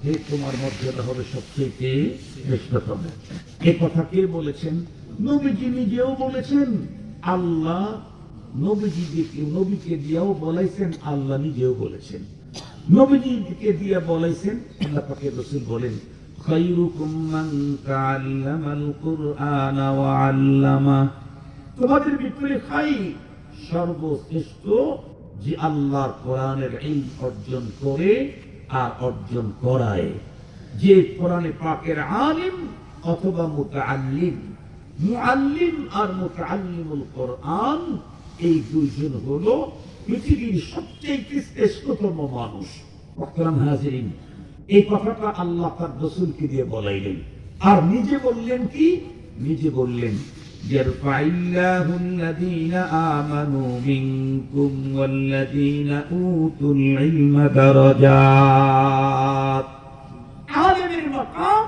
যে তোমার মর্যাদা হবে সবচেয়ে শ্রেষ্ঠতম। এ কথা কে বলেছেন? নবীজি নিজেও বলেছেন, আল্লাহ নবীকে দিয়েও বলাইছেন, আল্লাহ নিজেও বলেছেন। নবীজিকে দিয়ে বলাইছেন, আল্লাহ পাকের রাসূল বলেন, খায়রুকুম মান তাআল্লামাল কুরআনা ওয়া আল্লামা। তোমাদের ভিতরে সর্বশ্রেষ্ঠ যে আল্লাহর কোরআনের ইলম অর্জন করে আর অর্জন করায়, যে কোরআনে পাকের আলিম অথবা মুতাআল্লিম। মুআল্লিম আর মুতাআল্লিমুল কোরআন, এই দুইজন হলো পৃথিবীর সবচেয়ে শ্রেষ্ঠতম মানুষ। মুহতারাম হাজিরিন, এই কথাটা আল্লাহ তার রাসূলকে দিয়ে বলাইলেন। আর নিজে বললেন কি? নিজে বললেন, ইয়ারফাইল্লাহু আল্লাযীনা আমানু মিনকুম ওয়াল্লাযীনা উতুল ইলমা দারাজাত। আলিমের মাকাম